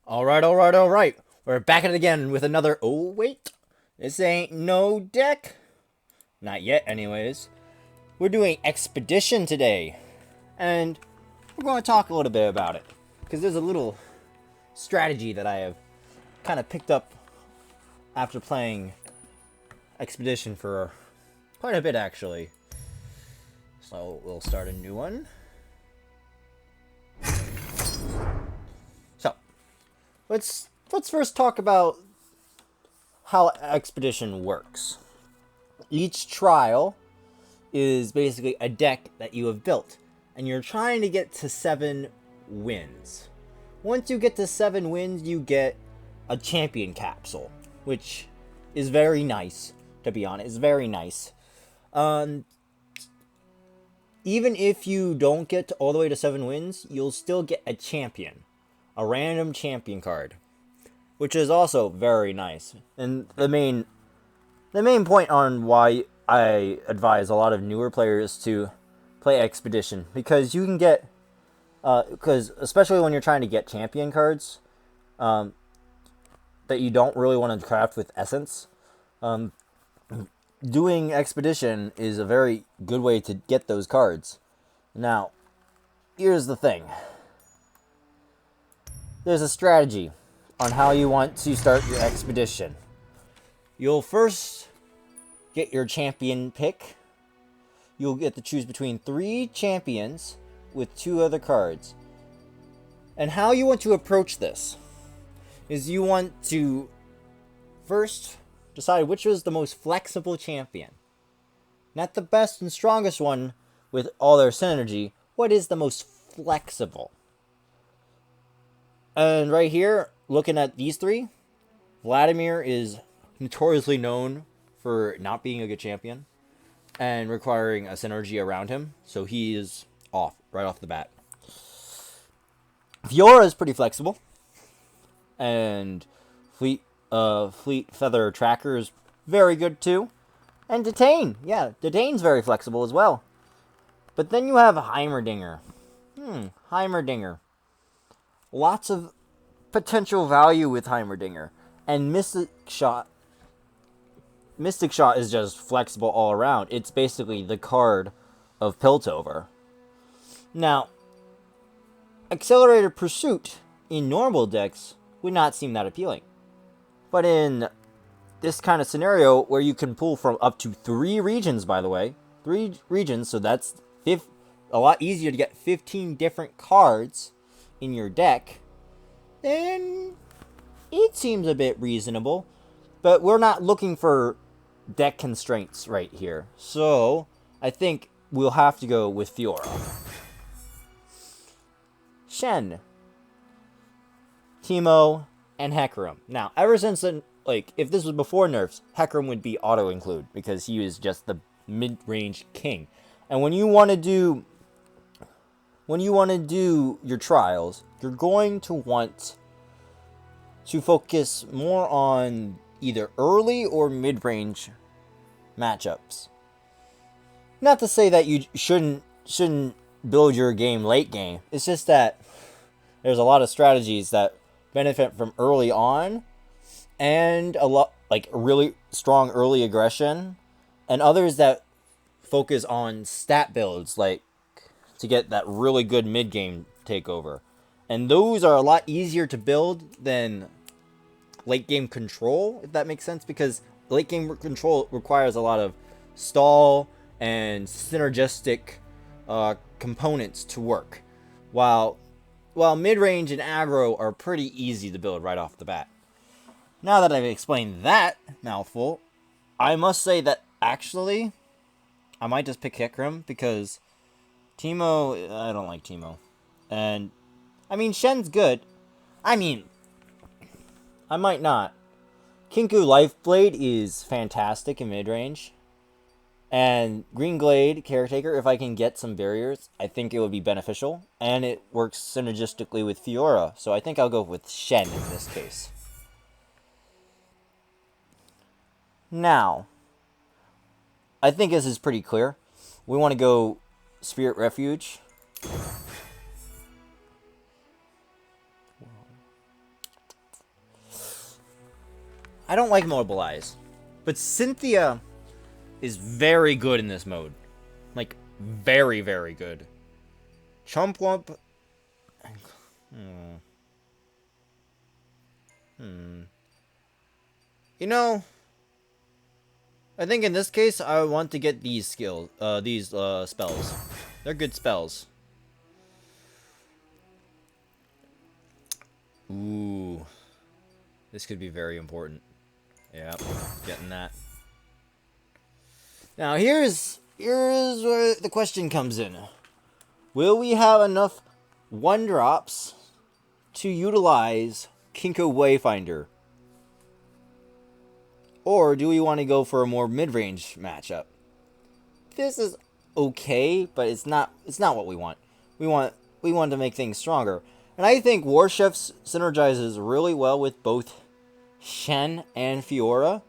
All right. We're back at it again with another. Oh, wait. This ain't no deck. Not yet, anyways. We're doing Expedition today. And we're going to talk a little bit about it. Because there's a little strategy that I have kind of picked up after playing Expedition for quite a bit, actually. So we'll start a new one. So, let's first talk about how Expedition works. Each trial is basically a deck that you have built, and you're trying to get to 7 wins. Once you get to 7 wins, you get a champion capsule, which is very nice, to be honest. It's very nice. Even if you don't get all the way to 7 wins, you'll still get a champion. A random champion card, which is also very nice. And the main point on why I advise a lot of newer players to play Expedition, because you can get, because especially when you're trying to get champion cards, that you don't really want to craft with Essence, doing Expedition is a very good way to get those cards. Now, here's the thing. There's a strategy on how you want to start your Expedition. You'll first get your champion pick. You'll get to choose between 3 champions with 2 other cards. And how you want to approach this is you want to first decide which is the most flexible champion. Not the best and strongest one with all their synergy. What is the most flexible? And right here, looking at these 3, Vladimir is notoriously known for not being a good champion and requiring a synergy around him, so he is off right off the bat. Fiora is pretty flexible, and Fleet Feather Tracker is very good too, and Detain, Detain's very flexible as well. But then you have Heimerdinger. Heimerdinger. Lots of potential value with Heimerdinger. And Mystic Shot is just flexible all around. It's basically the card of Piltover. Now, Accelerated Pursuit in normal decks would not seem that appealing. But in this kind of scenario where you can pull from up to 3 regions, by the way, 3 regions, so that's a lot easier to get 15 different cards in your deck, then it seems a bit reasonable. But we're not looking for deck constraints right here. So I think we'll have to go with Fiora. Shen, Teemo, and Hecarim. Now, ever since then, if this was before nerfs, Hecarim would be auto-include because he was just the mid-range king. And when you want to do your trials, you're going to want to focus more on either early or mid-range matchups. Not to say that you shouldn't build your game late game. It's just that there's a lot of strategies that benefit from early on, and a lot really strong early aggression, and others that focus on stat builds, to get that really good mid-game takeover. And those are a lot easier to build than late-game control, if that makes sense, because late-game control requires a lot of stall and synergistic components to work, while mid-range and aggro are pretty easy to build right off the bat. Now that I've explained that mouthful, I must say that actually I might just pick Hecarim, because Teemo, I don't like Teemo. And, Shen's good. I might not. Kinku Lifeblade is fantastic in mid-range. And Green Glade Caretaker, if I can get some barriers, I think it would be beneficial. And it works synergistically with Fiora, so I think I'll go with Shen in this case. Now, I think this is pretty clear. We want to go Spirit Refuge. I don't like Mobilize. But Cynthia is very good in this mode. Like, very, very good. Chomp Wump. You know, I think in this case, I want to get these skills, these spells. They're good spells. Ooh. This could be very important. Yep, getting that. Now here's where the question comes in. Will we have enough 1-drops to utilize Kinko Wayfinder? Or do we want to go for a more mid-range matchup? This is okay, but it's not what we want. We want to make things stronger. And I think Warchef synergizes really well with both Shen and Fiora.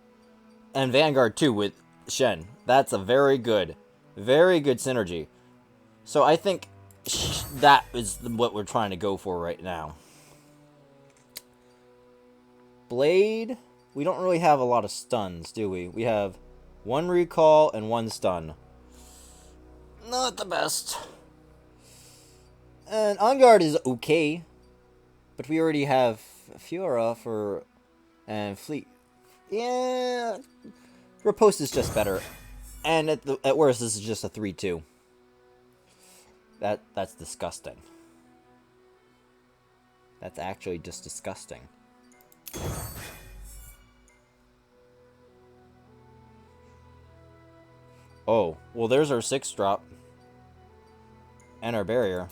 And Vanguard too with Shen. That's a very good synergy. So I think that is what we're trying to go for right now. Blade, we don't really have a lot of stuns, do we? We have 1 recall and 1 stun. Not the best. And On Guard is okay, but we already have Fiora and Fleet. Yeah, Riposte is just better, and at worst, this is just a 3-2. That's disgusting. That's actually just disgusting. Oh, well, there's our 6-drop. And our barrier.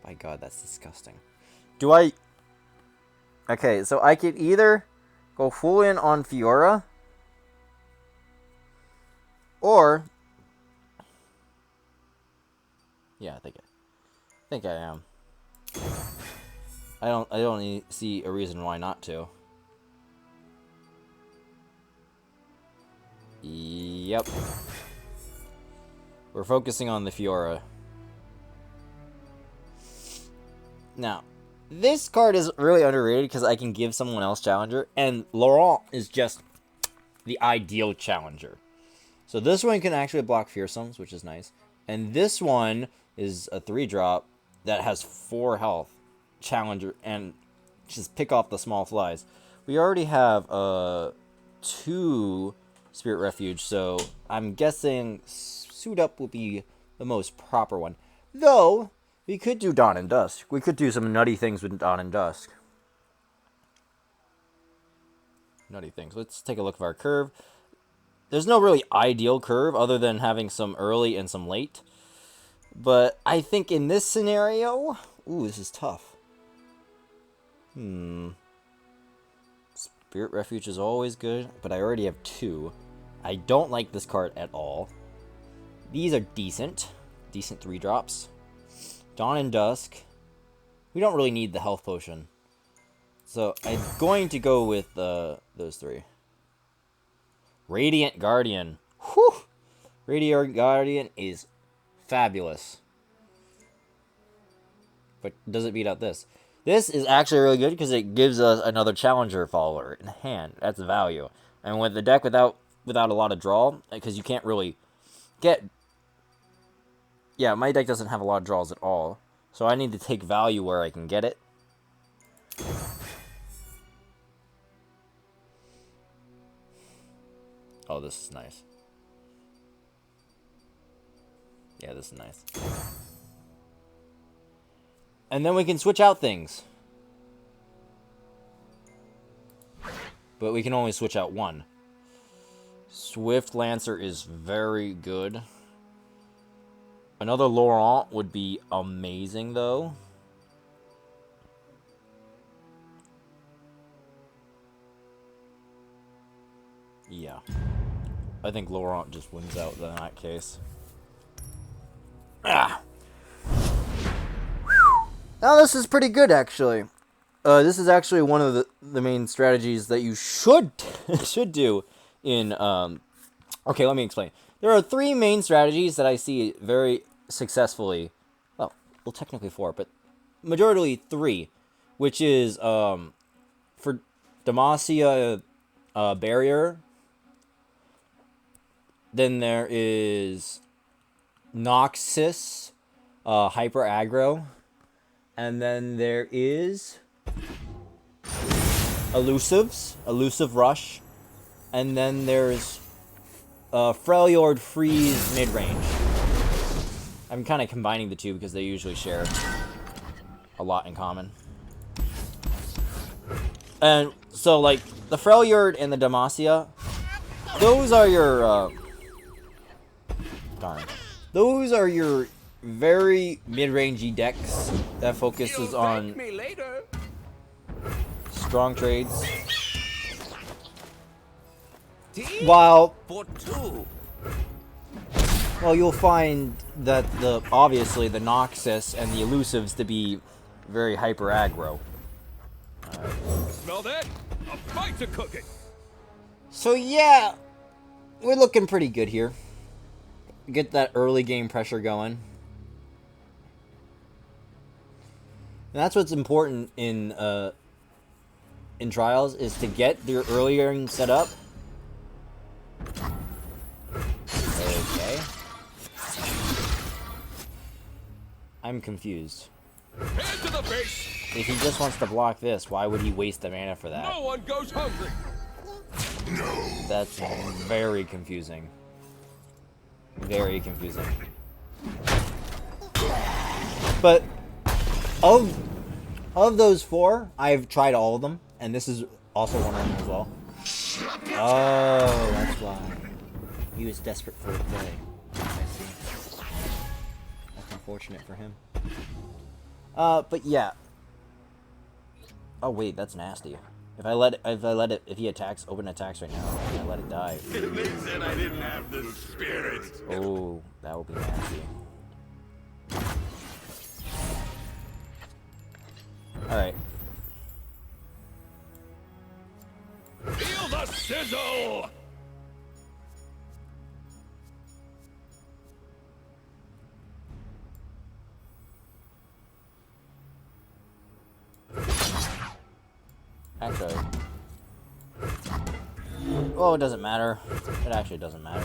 My god, that's disgusting. Do I... Okay, so I could either go full in on Fiora, or... Yeah, I think I am. I don't see a reason why not to. Yep. We're focusing on the Fiora. Now, this card is really underrated because I can give someone else challenger, and Laurent is just the ideal challenger. So this one can actually block Fearsomes, which is nice. And this one is a 3-drop that has 4 health. Challenger, and just pick off the small flies. We already have 2 Spirit Refuge, so I'm guessing Suit Up will be the most proper one. Though, we could do Dawn and Dusk. We could do some nutty things with Dawn and Dusk. Nutty things. Let's take a look at our curve. There's no really ideal curve other than having some early and some late. But I think in this scenario... Ooh, this is tough. Spirit Refuge is always good, but I already have 2. I don't like this card at all. These are decent. Decent 3-drops. Dawn and Dusk. We don't really need the health potion. So I'm going to go with those 3. Radiant Guardian. Whew! Radiant Guardian is fabulous. But does it beat out this? This is actually really good because it gives us another challenger follower in hand. That's value. And with the deck without a lot of draw, because you can't really get... Yeah, my deck doesn't have a lot of draws at all. So I need to take value where I can get it. Oh, this is nice. Yeah, this is nice. And then we can switch out things. But we can only switch out 1. Swift Lancer is very good. Another Laurent would be amazing, though. Yeah. I think Laurent just wins out in that case. Ah! Now this is pretty good, actually. This is actually one of the main strategies that you should do in... Okay, let me explain. There are 3 main strategies that I see very successfully... Well, technically 4, but majority 3, which is for Demacia Barrier. Then there is Noxus Hyper Aggro. And then there is Elusive Rush. And then there's Freljord Freeze mid-range. I'm kind of combining the two because they usually share a lot in common. And so, like, the Freljord and the Demacia, those are your... Those are your very mid-rangey decks that focuses on strong trades. While you'll find that obviously the Noxus and the Elusives to be very hyper aggro. Smell that? A fight's a cooking. So yeah, we're looking pretty good here. Get that early game pressure going. And that's what's important in trials, is to get your early game set up. Okay. I'm confused. Head to the base. If he just wants to block this, why would he waste the mana for that? No one goes hungry. That's very confusing. Very confusing. But of those 4, I've tried all of them, and this is also one of them as well. Oh, that's why. He was desperate for a play. I see. That's unfortunate for him. But yeah. Oh wait, that's nasty. If he attacks, open attacks right now, and I let it die. They said I didn't have the spirit. Oh, that will be nasty. Alright. Feel the sizzle! Actually. Oh, it doesn't matter. It actually doesn't matter.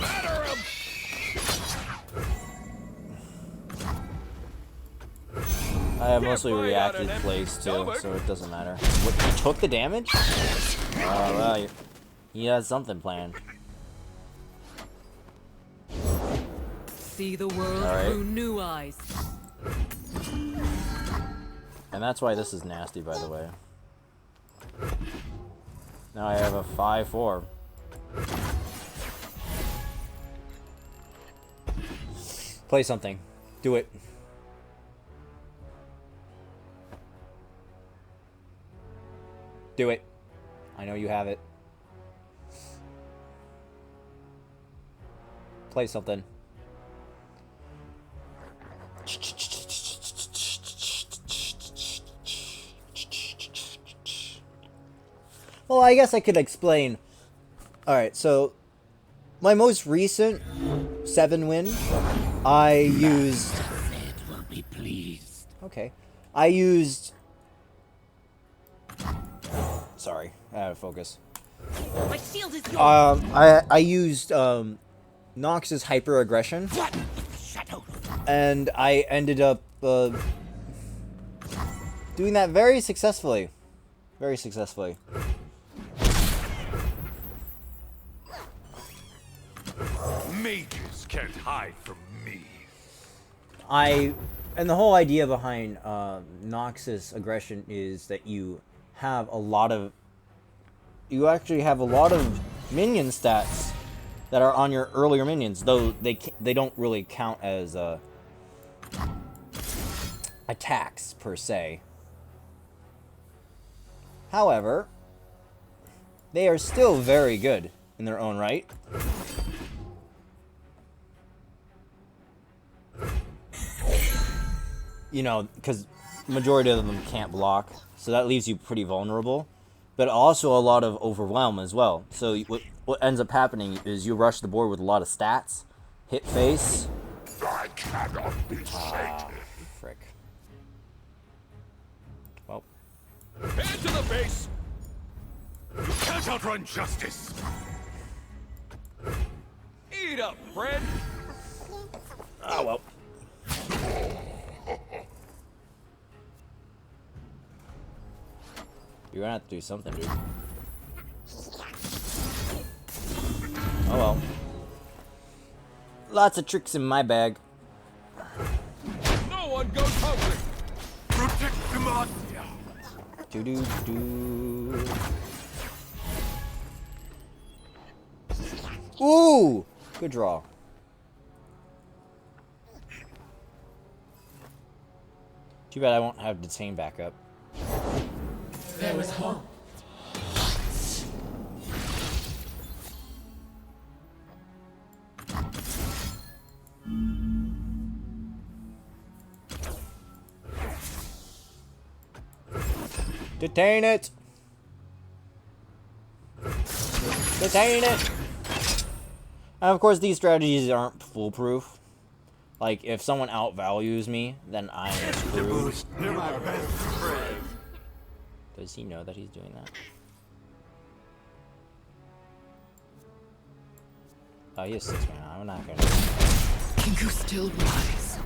I have mostly reactive plays too, so it doesn't matter. What, he took the damage? Oh, well, he has something planned. See the world through new eyes. And that's why this is nasty, by the way. Now I have a 5/4. Play something. Do it. Do it. I know you have it. Play something. Well, I guess I could explain. Alright, so my most recent 7 win, I used... will be pleased. Okay. I used... Sorry, I had to focus. My shield is yours. I used Nox's hyper aggression, and I ended up doing that very successfully. Very successfully. Mages can't hide from me. And the whole idea behind Nox's aggression is that you actually have a lot of minion stats that are on your earlier minions, though they don't really count as attacks per se. However, they are still very good in their own right. You know, because majority of them can't block, so that leaves you pretty vulnerable. But also a lot of overwhelm as well. So what ends up happening is you rush the board with a lot of stats, hit face. I cannot be shaken. Frick. Hand to the base! You can't outrun justice! Eat up, friend! Oh well. You're gonna have to do something, dude. Oh well. Lots of tricks in my bag. No one goes hungry! Protect Demacia! Do do do. Ooh! Good draw. Too bad I won't have Detain back up. There was hope. Detain it! Detain it! And of course, these strategies aren't foolproof. Like, if someone outvalues me, then I am screwed. You're my best friend. Does he know that he's doing that? Oh, he has 6 mana. I'm not gonna. Kingu still rise.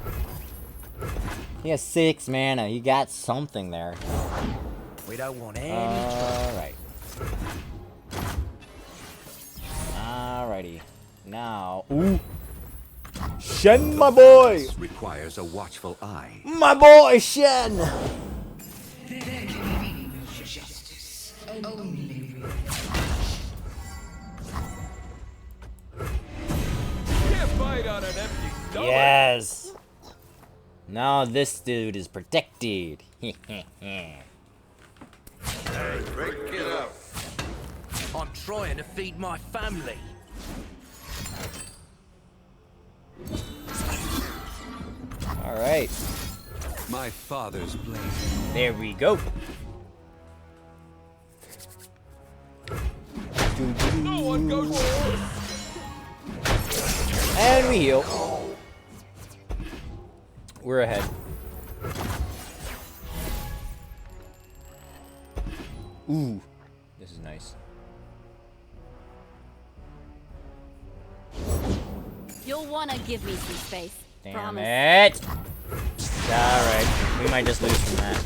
He has 6 mana. He got something there. We don't want any Alright. Alrighty. Now. Ooh! Shen, my boy! requires a watchful eye. My boy, Shen! There can be no justice. Only Can't fight on an empty stomach! Yes! Now this dude is protected. Break it up. I'm trying to feed my family. Alright. My father's blade. There we go. No one goes forward! And we heal. We're ahead. Ooh. This is nice. You'll wanna give me some space. Damn Promise. it! Alright. We might just lose from that.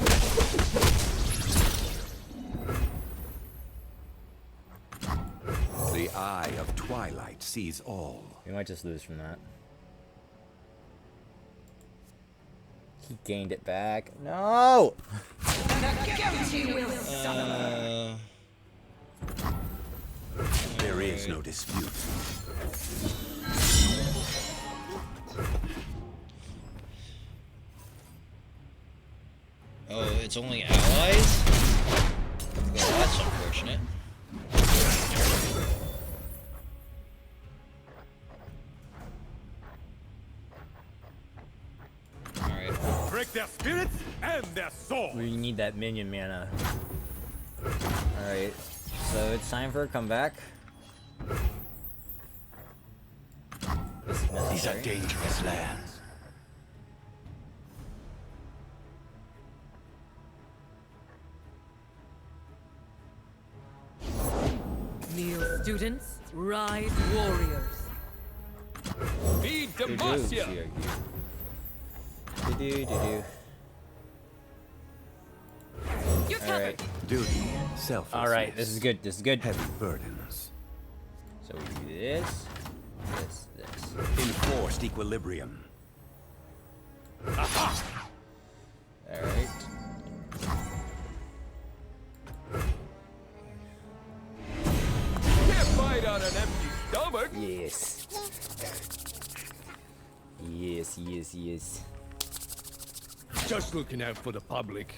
The eye of twilight sees all. We might just lose from that. He gained it back. No! There is no dispute. Oh, it's only allies? Well, that's unfortunate. Alright. Break their spirits and their soul! We need that minion mana. Alright. So it's time for a comeback. This is These are necessary. dangerous lands. kneel students, rise warriors. Feed Do-do, Demacia! do-do. Do-do-do-do. You're Alright. covered. Duty, selflessness. Alright, this is good. This is good. Heavy burdens. So we do this. This. Enforced equilibrium. Alright. Can't fight on an empty stomach! Yes. Yes. Just looking out for the public.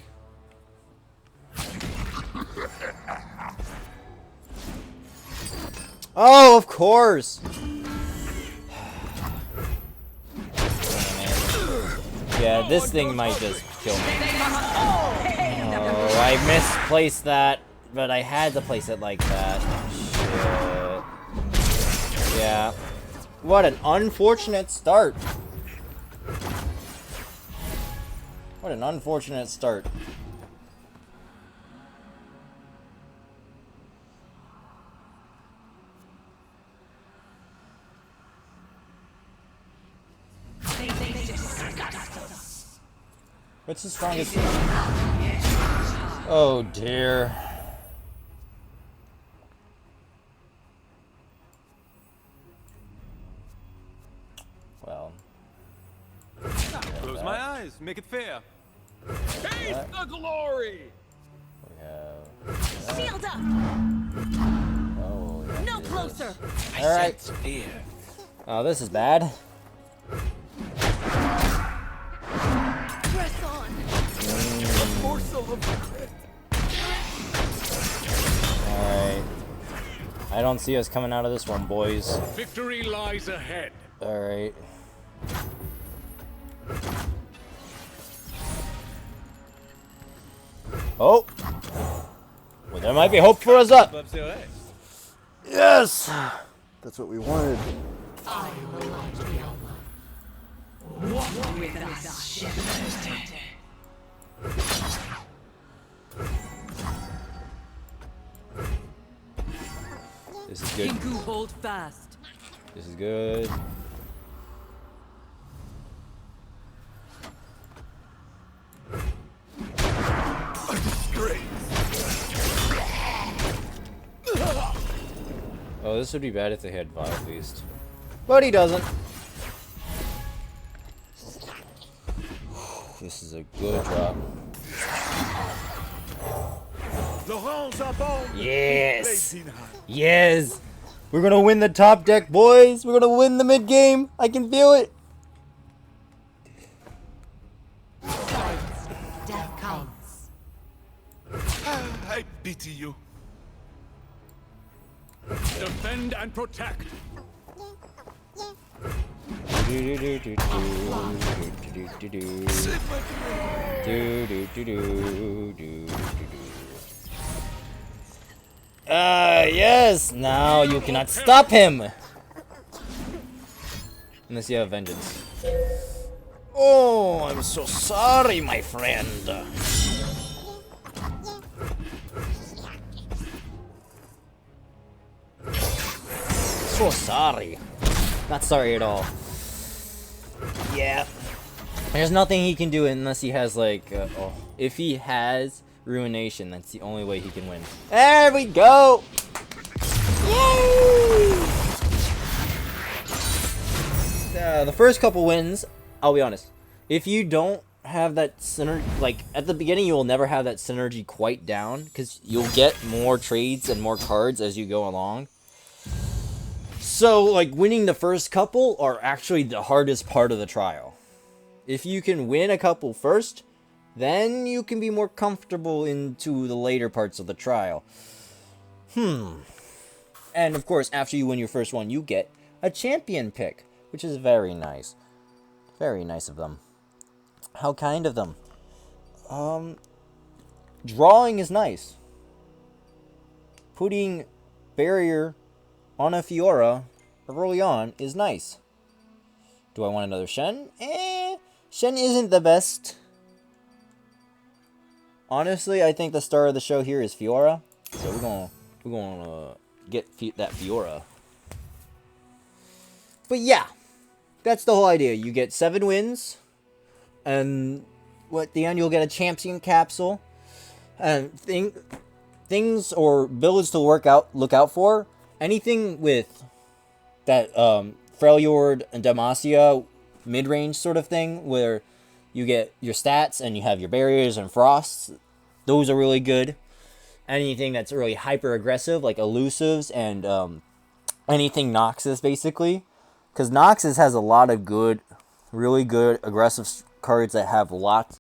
Oh, of course! Yeah, this thing might just kill me. Oh, I misplaced that, but I had to place it like that. Shit. Yeah. What an unfortunate start. What an unfortunate start. What's the strongest? Oh dear. Well. Close my eyes. Make it fair. Taste the glory. We have. Shield up! Oh, yeah, No closer! I Alright. sense fear. Oh, this is bad. Press on! Alright. I don't see us coming out of this one, boys. Victory lies ahead. Alright. Oh! Well, there might be hope for us up! Yes! That's what we wanted. This is good. Kinku, hold fast. This is good. Oh, this would be bad if they had Vi at least. But he doesn't. This is a good drop. Yes! Yes! We're gonna win the top deck, boys! We're gonna win the mid game! I can feel it! Death comes. I pity you. Defend and protect. Yes! Now you cannot stop him! Unless you have vengeance. Oh, I'm so sorry, my friend. So sorry. Not sorry at all. Yeah. There's nothing he can do unless he has, like, oh. If he has Ruination, that's the only way he can win. There we go! Yay! The first couple wins, I'll be honest. If you don't have that synergy, like, at the beginning you will never have that synergy quite down, because you'll get more trades and more cards as you go along. So, like, winning the first couple are actually the hardest part of the trial. If you can win a couple first, then you can be more comfortable into the later parts of the trial. And, of course, after you win your first one, you get a champion pick, which is very nice. Very nice of them. How kind of them. Drawing is nice. Putting barrier on a Fiora early on is nice. Do I want another Shen? Shen isn't the best. Honestly, I think the star of the show here is Fiora. So we're gonna get that Fiora. But yeah, that's the whole idea. You get 7 wins, and at the end you'll get a champion capsule. And things or builds to look out for. Anything with that Freljord and Demacia mid-range sort of thing, where you get your stats and you have your barriers and frosts, those are really good. Anything that's really hyper aggressive, like elusives and anything Noxus, basically, because Noxus has a lot of good, really good aggressive cards that have lots